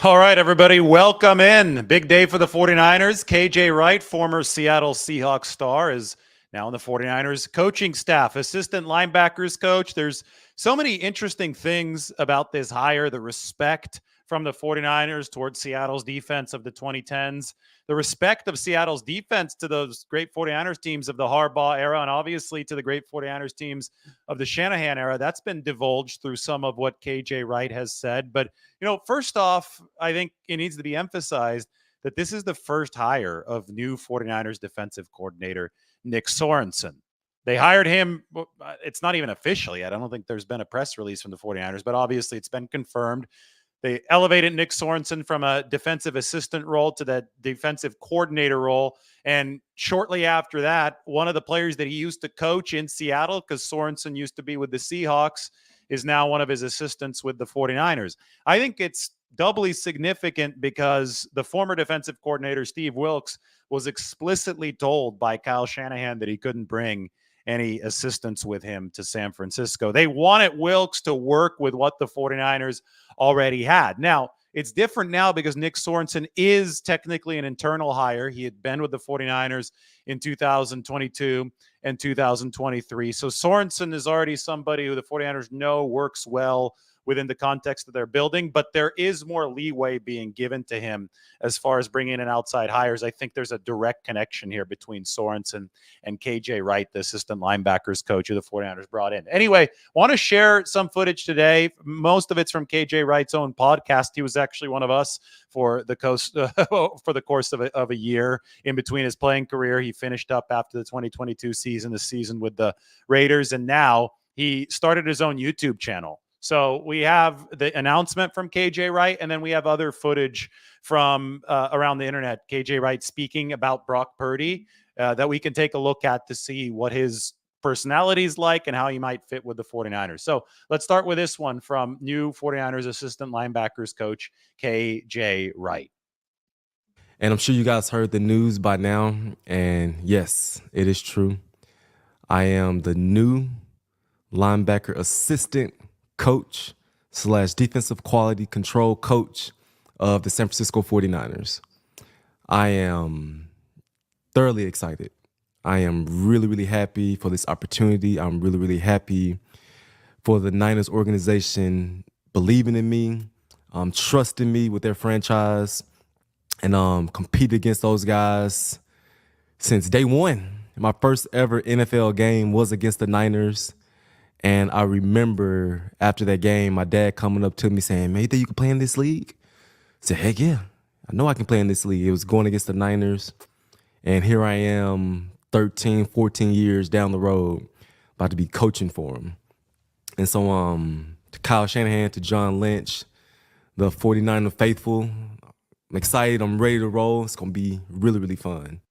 All right, everybody, welcome in. Big day for the 49ers. KJ Wright, former Seattle Seahawks star, is now in the 49ers coaching staff, assistant linebackers coach. There's so many interesting things about this hire, the respect from the 49ers towards Seattle's defense of the 2010s, the respect of Seattle's defense to those great 49ers teams of the Harbaugh era, and obviously to the great 49ers teams of the Shanahan era. That's been divulged through some of what KJ Wright has said. But first off, I think it needs to be emphasized that this is the first hire of new 49ers defensive coordinator, Nick Sorensen. They hired him. It's not even official yet. I don't think there's been a press release from the 49ers, but obviously it's been confirmed. They elevated Nick Sorensen from a defensive assistant role to the defensive coordinator role. And shortly after that, one of the players that he used to coach in Seattle, because Sorensen used to be with the Seahawks, is now one of his assistants with the 49ers. I think it's doubly significant because the former defensive coordinator, Steve Wilks, was explicitly told by Kyle Shanahan that he couldn't bring any assistants with him to San Francisco. They wanted Wilks to work with what the 49ers already had. Now, it's different now because Nick Sorensen is technically an internal hire. He had been with the 49ers in 2022 and 2023. So Sorensen is already somebody who the 49ers know works well within the context of their building, but there is more leeway being given to him as far as bringing in outside hires. I think there's a direct connection here between Sorensen and KJ Wright, the assistant linebackers coach who the 49ers brought in. Anyway, want to share some footage today. Most of it's from KJ Wright's own podcast. He was actually one of us for the course of a year in between his playing career. He finished up after the 2022 season, the season with the Raiders, and now he started his own YouTube channel. So we have the announcement from KJ Wright, and then we have other footage from around the internet. KJ Wright speaking about Brock Purdy that we can take a look at to see what his personality is like and how he might fit with the 49ers. So let's start with this one from new 49ers assistant linebackers coach, KJ Wright. And I'm sure you guys heard the news by now. And yes, it is true. I am the new linebacker assistant coach / defensive quality control coach of the San Francisco 49ers. I am thoroughly excited. I am really, really happy for this opportunity. I'm really, really happy for the Niners organization believing in me, trusting me with their franchise, and compete against those guys since day one. My first ever NFL game was against the Niners. And I remember after that game, my dad coming up to me saying, "Man, you think you can play in this league?" I said, "Heck yeah, I know I can play in this league." It was going against the Niners. And here I am 13, 14 years down the road about to be coaching for them. And so to Kyle Shanahan, to John Lynch, the 49er faithful, I'm excited. I'm ready to roll. It's going to be really, really fun.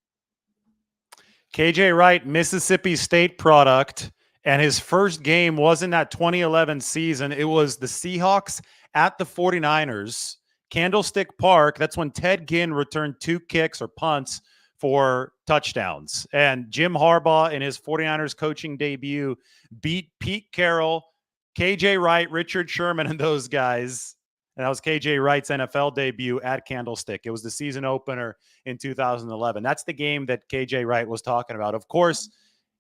KJ Wright, Mississippi State product. And his first game wasn't that 2011 season. It was the Seahawks at the 49ers, Candlestick Park. That's when Ted Ginn returned 2 kicks or punts for touchdowns. And Jim Harbaugh, in his 49ers coaching debut, beat Pete Carroll, KJ Wright, Richard Sherman, and those guys. And that was KJ Wright's NFL debut at Candlestick. It was the season opener in 2011. That's the game that KJ Wright was talking about. Of course,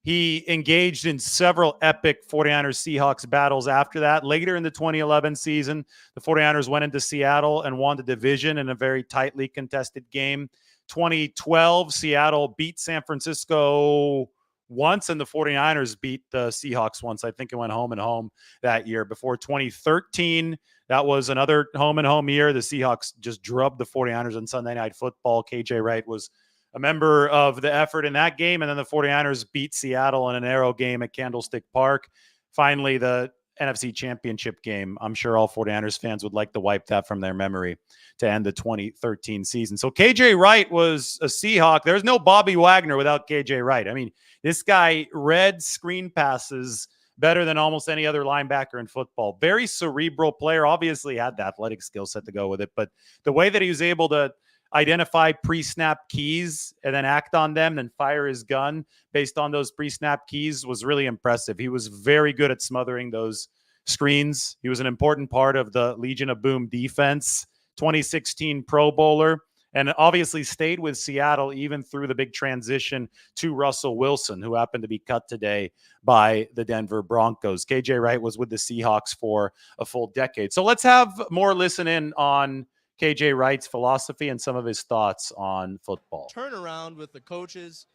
he engaged in several epic 49ers Seahawks battles after that. Later in the 2011 season, the 49ers went into Seattle and won the division in a very tightly contested game. 2012, Seattle beat San Francisco once, and the 49ers beat the Seahawks once. I think it went home and home that year. Before 2013, that was another home and home year. The Seahawks just drubbed the 49ers on Sunday Night Football. KJ Wright was a member of the effort in that game. And then the 49ers beat Seattle in an arrow game at Candlestick Park. Finally, the NFC Championship game. I'm sure all 49ers fans would like to wipe that from their memory to end the 2013 season. So KJ Wright was a Seahawk. There's no Bobby Wagner without KJ Wright. I mean, this guy read screen passes better than almost any other linebacker in football. Very cerebral player. Obviously had the athletic skill set to go with it. But the way that he was able to identify pre-snap keys and then act on them, then fire his gun based on those pre-snap keys was really impressive. He was very good at smothering those screens. He was an important part of the Legion of Boom defense. 2016 Pro Bowler, and obviously stayed with Seattle even through the big transition to Russell Wilson, who happened to be cut today by the Denver Broncos. KJ Wright was with the Seahawks for a full decade. So let's have more listen in on KJ Wright's philosophy and some of his thoughts on football. Turnaround with the coaches.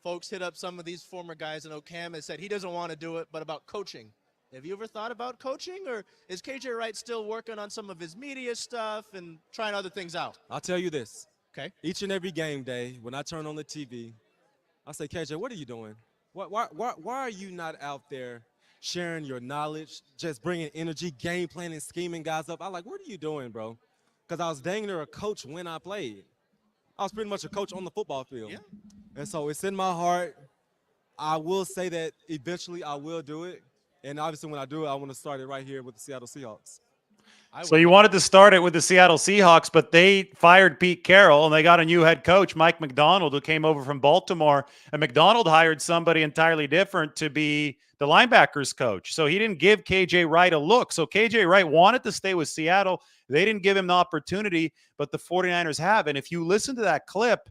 Folks hit up some of these former guys. I know Cam has said he doesn't want to do it, but about coaching. Have you ever thought about coaching, or is KJ Wright still working on some of his media stuff and trying other things out? I'll tell you this. Okay. Each and every game day, when I turn on the TV, I say, KJ, what are you doing? Why are you not out there sharing your knowledge, just bringing energy, game planning, scheming guys up? I'm like, what are you doing, bro? Because I was dang near a coach when I played. I was pretty much a coach on the football field. Yeah. And so it's in my heart. I will say that eventually I will do it. And obviously when I do it, I want to start it right here with the Seattle Seahawks. So you wanted to start it with the Seattle Seahawks, but they fired Pete Carroll and they got a new head coach, Mike Macdonald, who came over from Baltimore. And Macdonald hired somebody entirely different to be the linebackers coach. So he didn't give KJ Wright a look. So KJ Wright wanted to stay with Seattle. They didn't give him the opportunity, but the 49ers have. And if you listen to that clip,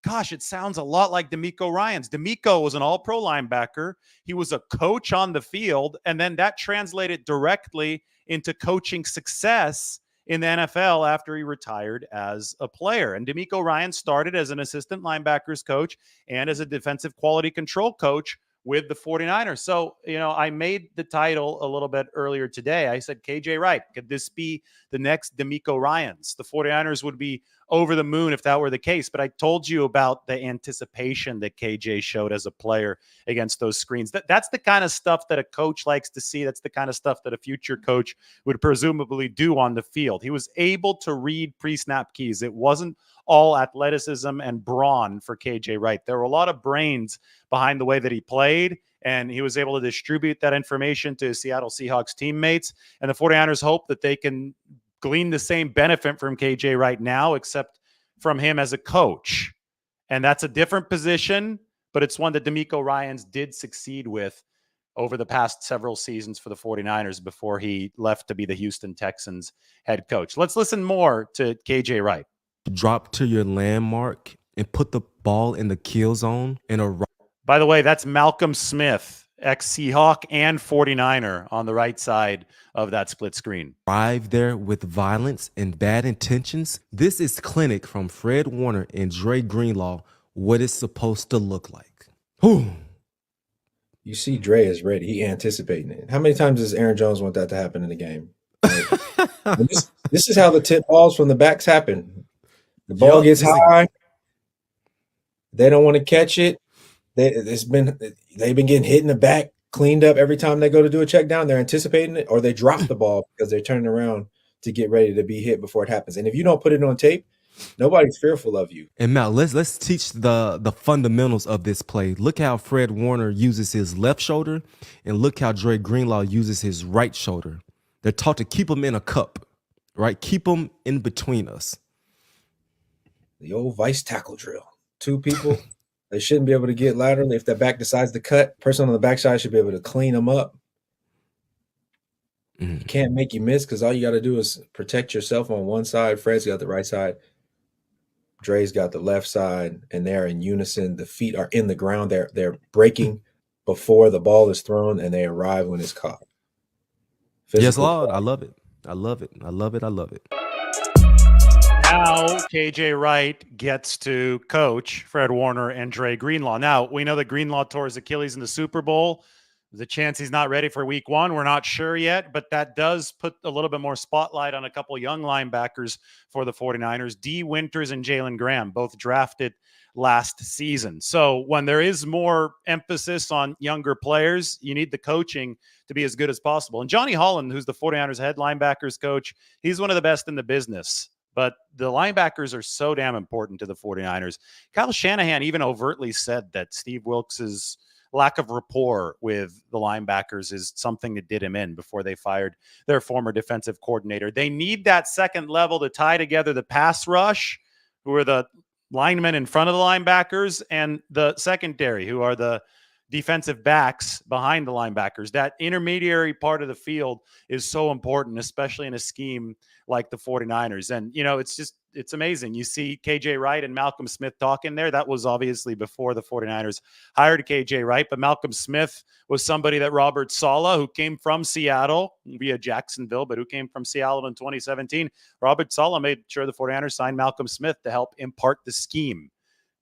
gosh, it sounds a lot like DeMeco Ryans. DeMeco was an all-pro linebacker. He was a coach on the field, and then that translated directly into coaching success in the NFL after he retired as a player. And DeMeco Ryans started as an assistant linebackers coach and as a defensive quality control coach with the 49ers. So, I made the title a little bit earlier today. I said, KJ Wright, could this be the next DeMeco Ryans? The 49ers would be over the moon if that were the case. But I told you about the anticipation that KJ showed as a player against those screens. That's the kind of stuff that a coach likes to see. That's the kind of stuff that a future coach would presumably do on the field. He was able to read pre-snap keys. It wasn't all athleticism and brawn for KJ Wright. There were a lot of brains behind the way that he played, and he was able to distribute that information to his Seattle Seahawks teammates. And the 49ers hope that they can glean the same benefit from KJ Wright now, except from him as a coach. And that's a different position, but it's one that DeMeco Ryans did succeed with over the past several seasons for the 49ers before he left to be the Houston Texans head coach. Let's listen more to KJ Wright. Drop to your landmark and put the ball in the kill zone in a. By the way, that's Malcolm Smith, ex-Seahawk and 49er on the right side of that split screen. Arrive there with violence and bad intentions. This is clinic from Fred Warner and Dre Greenlaw, what it's supposed to look like. Whew. You see Dre is ready. He anticipating it. How many times does Aaron Jones want that to happen in the game? Like, this is how the tip balls from the backs happen. The ball gets high. They don't want to catch it. They've been getting hit in the back, cleaned up every time they go to do a check down. They're anticipating it, or they drop the ball because they're turning around to get ready to be hit before it happens. And if you don't put it on tape, nobody's fearful of you. And Matt, let's teach the fundamentals of this play. Look how Fred Warner uses his left shoulder, and look how Dre Greenlaw uses his right shoulder. They're taught to keep them in a cup, right? Keep them in between us. The old vice tackle drill. Two people, they shouldn't be able to get laterally. If their back decides to cut, person on the backside should be able to clean them up. You can't make you miss because all you got to do is protect yourself on one side. Fred's got the right side. Dre's got the left side, and they're in unison. The feet are in the ground. They're breaking before the ball is thrown, and they arrive when it's caught. Yes, Lord. I love it. I love it. I love it. I love it. Now KJ Wright gets to coach Fred Warner and Dre Greenlaw. Now, we know that Greenlaw tore his Achilles in the Super Bowl. There's a chance he's not ready for week one. We're not sure yet, but that does put a little bit more spotlight on a couple young linebackers for the 49ers. D. Winters and Jalen Graham, both drafted last season. So when there is more emphasis on younger players, you need the coaching to be as good as possible. And Johnny Holland, who's the 49ers head linebackers coach, he's one of the best in the business. But the linebackers are so damn important to the 49ers. Kyle Shanahan even overtly said that Steve Wilkes' lack of rapport with the linebackers is something that did him in before they fired their former defensive coordinator. They need that second level to tie together the pass rush, who are the linemen in front of the linebackers, and the secondary, who are the defensive backs behind the linebackers. That intermediary part of the field is so important, especially in a scheme like the 49ers. And, it's amazing. You see KJ Wright and Malcolm Smith talking there. That was obviously before the 49ers hired KJ Wright, but Malcolm Smith was somebody that Robert Saleh, who came from Seattle via Jacksonville, but who came from Seattle in 2017. Robert Saleh made sure the 49ers signed Malcolm Smith to help impart the scheme.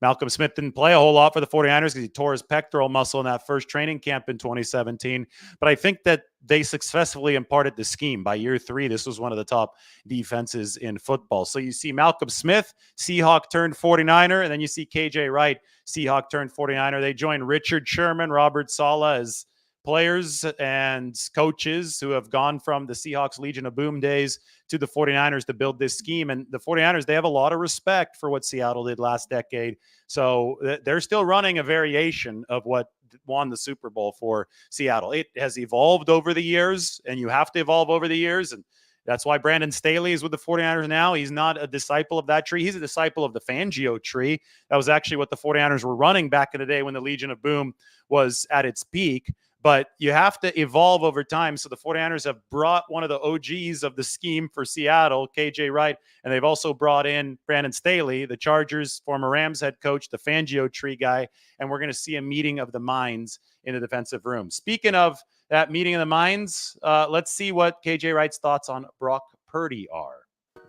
Malcolm Smith didn't play a whole lot for the 49ers because he tore his pectoral muscle in that first training camp in 2017. But I think that they successfully imparted the scheme. By year 3, this was one of the top defenses in football. So you see Malcolm Smith, Seahawk turned 49er, and then you see KJ Wright, Seahawk turned 49er. They joined Richard Sherman, Robert Saleh as players and coaches who have gone from the Seahawks Legion of Boom days to the 49ers to build this scheme. And the 49ers, they have a lot of respect for what Seattle did last decade. So they're still running a variation of what won the Super Bowl for Seattle. It has evolved over the years, and you have to evolve over the years. And that's why Brandon Staley is with the 49ers now. He's not a disciple of that tree. He's a disciple of the Fangio tree. That was actually what the 49ers were running back in the day when the Legion of Boom was at its peak. But you have to evolve over time. So the 49ers have brought one of the OGs of the scheme for Seattle, KJ Wright, and they've also brought in Brandon Staley, the Chargers former Rams head coach, the Fangio tree guy, and we're going to see a meeting of the minds in the defensive room. Speaking of that meeting of the minds, let's see what KJ Wright's thoughts on Brock Purdy are.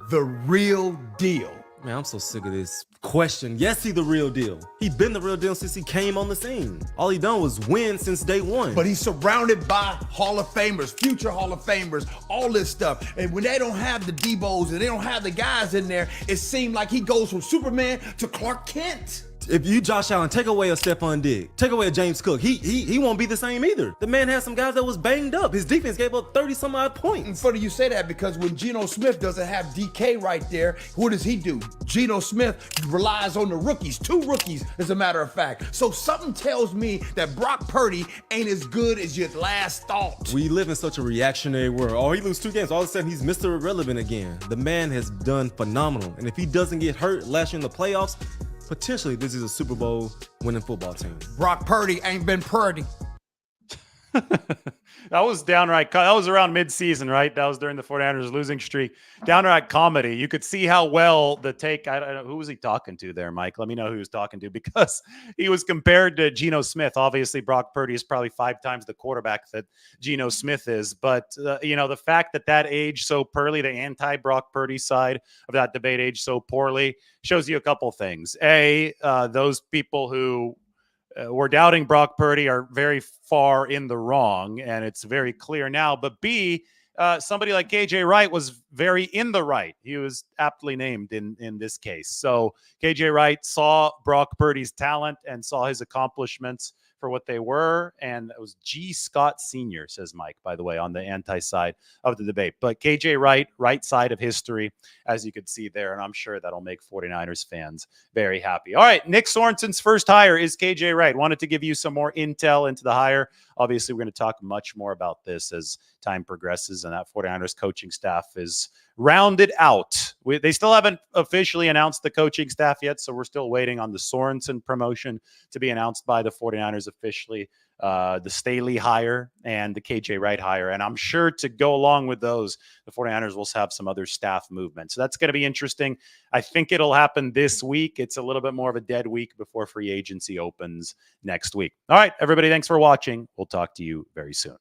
The real deal. Man, I'm so sick of this question. Yes, he the real deal. He been the real deal since he came on the scene. All he done was win since day one. But he's surrounded by Hall of Famers, future Hall of Famers, all this stuff. And when they don't have the Debos and they don't have the guys in there, it seemed like he goes from Superman to Clark Kent. If you Josh Allen, take away a Stephon Diggs, take away a James Cook, he won't be the same either. The man had some guys that was banged up. His defense gave up 30-some-odd points. And funny you say that, because when Geno Smith doesn't have DK right there, what does he do? Geno Smith relies on the rookies, 2 rookies as a matter of fact. So something tells me that Brock Purdy ain't as good as your last thought. We live in such a reactionary world. Oh, he lose 2 games, all of a sudden he's Mr. Irrelevant again. The man has done phenomenal. And if he doesn't get hurt last year in the playoffs, potentially this is a Super Bowl winning football team. Brock Purdy ain't been Purdy. That was downright. That was around mid-season, right? That was during the 49ers losing streak. Downright comedy. You could see how well the take. I don't know, who was he talking to there, Mike? Let me know who he was talking to, because he was compared to Geno Smith. Obviously, Brock Purdy is probably 5 times the quarterback that Geno Smith is. But the fact that aged so poorly, the anti-Brock Purdy side of that debate aged so poorly, shows you a couple things. Those people who we're doubting Brock Purdy are very far in the wrong, and it's very clear now. But B, somebody like KJ Wright was very in the right. He was aptly named in this case. So KJ Wright saw Brock Purdy's talent and saw his accomplishments for what they were, and it was G. Scott Sr., says Mike, by the way, on the anti-side of the debate. But KJ Wright, right side of history, as you could see there, and I'm sure that'll make 49ers fans very happy. All right, Nick Sorensen's first hire is KJ Wright. Wanted to give you some more intel into the hire. Obviously, we're going to talk much more about this as time progresses, and that 49ers coaching staff is rounded out. They still haven't officially announced the coaching staff yet, so we're still waiting on the Sorensen promotion to be announced by the 49ers officially, the Staley hire and the KJ Wright hire. And I'm sure to go along with those, the 49ers will have some other staff movement. So that's going to be interesting. I think it'll happen this week. It's a little bit more of a dead week before free agency opens next week. All right, everybody, thanks for watching. We'll talk to you very soon.